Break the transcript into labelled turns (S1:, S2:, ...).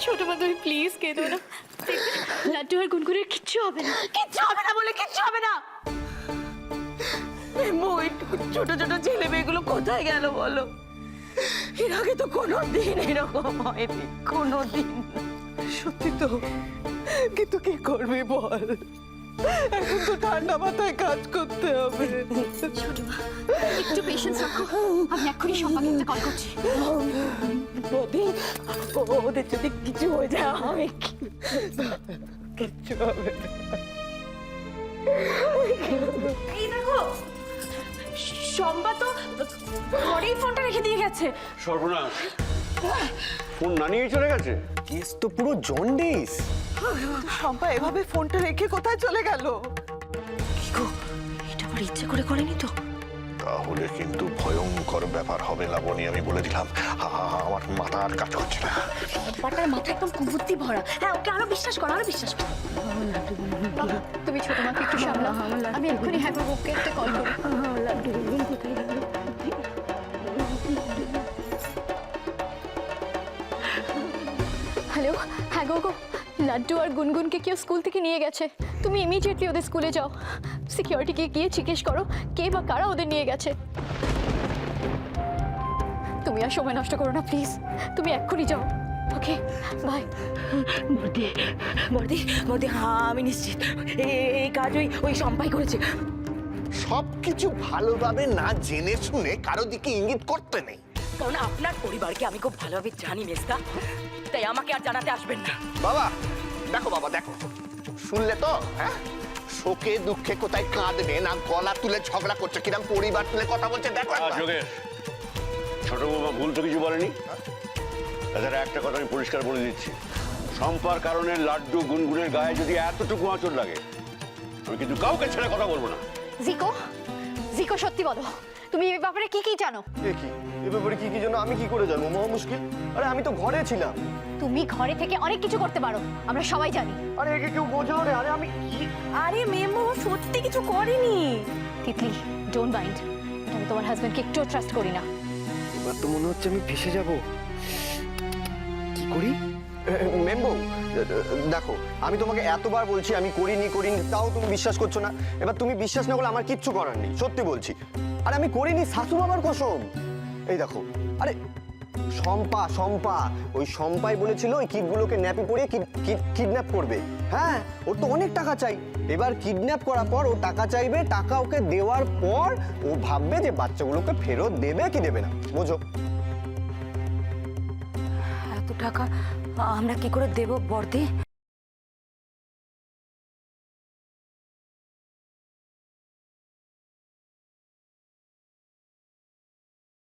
S1: ছোট মা তুমি প্লিজ কেঁদো না, লাড্ডু আর গুনগুনের কিচ্ছু হবে না।
S2: কিচ্ছু হবে না বলে কিচ্ছু হবে না। ওই ছোট ছোট ছেলে মেয়েগুলো কোথায় গেল বলো? এর আগে তো কোনোদিন এরকম হয়নি, কোনোদিন।
S3: সত্যি তো, কিন্তু কি করবি বল? এখন তো ঠান্ডা মাথায় কাজ করতে হবে।
S1: ছোট মা একটু পেশেন্স রাখো, আমি এক্ষুনি সম্পাকে একটা কল করছি।
S2: বদি, ওদের যদি কিছু হয়ে যায় আমি
S3: কিচ্ছু হবে না।
S1: এই দেখো সম্পা তো ঘরেই ফোনটা রেখে দিয়ে গেছে।
S4: সর্বনাশ, ফোন না নিয়ে চলে গেছে।
S5: কেস তো পুরো জন্ডিস।
S3: শম্পা এভাবে ফোনটা রেখে কোথায় চলে গেল?
S1: কি গো, এটা আবার ইচ্ছে করে করেনি তো?
S5: তাহলে কিন্তু ভয়ঙ্কর ব্যাপার হবে লাবণী, আমি বলে দিলাম। আমার মাথা আর কাজ করছে না।
S1: সম্পাটার মাথা একদম কুবুদ্ধি ভরা। হ্যাঁ ওকে আরো বিশ্বাস করো, আরো বিশ্বাস করো। তুমি ছোট মাকে একটু সামলাও, আমি এক্ষুনি হ্যাঁ বাবুকে একটা কল করি। হ্যালো, হ্যাঁ গো, লাড্ডু আর গুনগুনকে কেউ স্কুল থেকে নিয়ে গেছে। তুমি ইমিডিয়েটলি ওদের স্কুলে যাও, সিকিউরিটিকে গিয়ে জিজ্ঞেস করো কে বা কারা ওদের নিয়ে গেছে। তুমি আর সময় নষ্ট করো না প্লিজ, তুমি এক্ষুনি যাও। Okay bye.
S2: বদি বদি বদি, হ্যাঁ আমি নিশ্চিত এই কাজ ওই সম্পাই করেছে।
S5: সবকিছু ভালোভাবে না জেনে শুনে কারো দিকে ইঙ্গিত করতে নেই।
S2: কারণ আপনার পরিবারকে আমি খুব ভালোভাবে জানি মেজদা, তাই আমাকে আর জানাতে আসবেন না।
S5: বাবা দেখো, বাবা দেখো, শুনলে তো? হ্যাঁ, শোকে দুঃখে কোথায় কাঁদবে না, গলা তুলে ঝগড়া করছে, কিরম পরিবার তুলে কথা বলছে দেখো একবার।
S4: যোগেশ, ছোট বৌমা ভুল তো কিছু বলেনি। তাছাড়া একটা কথা আমি পরিষ্কার বলে দিচ্ছি, সম্পার কারণে লাড্ডু গুনগুনের গায়ে যদি এতটুকু আঁচড় লাগে, আমি কিন্তু কাউকে ছেড়ে কথা বলবো না।
S1: জিকো, জিকো সত্যি বলো, তুমি এই ব্যাপারে কি কি জানো?
S6: কি এ ব্যাপারে কি কি জানো? আমি কি করে জানবো? মহা মুশকিল। আরে আমি তো ঘরে ছিলাম।
S1: তুমি ঘরে থেকে অনেক কিছু করতে পারো, আমরা সবাই জানি।
S6: আরে একে কেউ বোঝাও রে। আরে আমি
S2: আরে মেমো সত্যি কিছু করেনি।
S1: তিতলি ডোন্ট মাইন্ড, আমি তোমার হাজবেন্ডকে একটু ট্রাস্ট করি না।
S6: এবার তো মনে হচ্ছে আমি ফেসে যাব। কি করি? মেম্বো দেখো, আমি তোমাকে এতবার বলছি আমি করিনি, তাও তুমি বিশ্বাস করছো না। এবার তুমি বিশ্বাস না করলে আমার কিচ্ছু করার নেই, সত্যি বলছি। আরে আমি করিনি, শাশু বাবার কসম। এই দেখো, আরে শম্পা ওই শম্পাই বলেছিল ওই কিডগুলোকে ন্যাপি পরিয়ে কিডন্যাপ করবে। হ্যাঁ, ওর তো অনেক টাকা চাই। এবার কিডন্যাপ করার পর ও টাকা চাইবে, টাকা ওকে দেওয়ার পর ও ভাববে যে বাচ্চাগুলোকে ফেরত দেবে কি দেবে না, বোঝো?
S2: এত টাকা আমরা কি করে দেব বর্দি?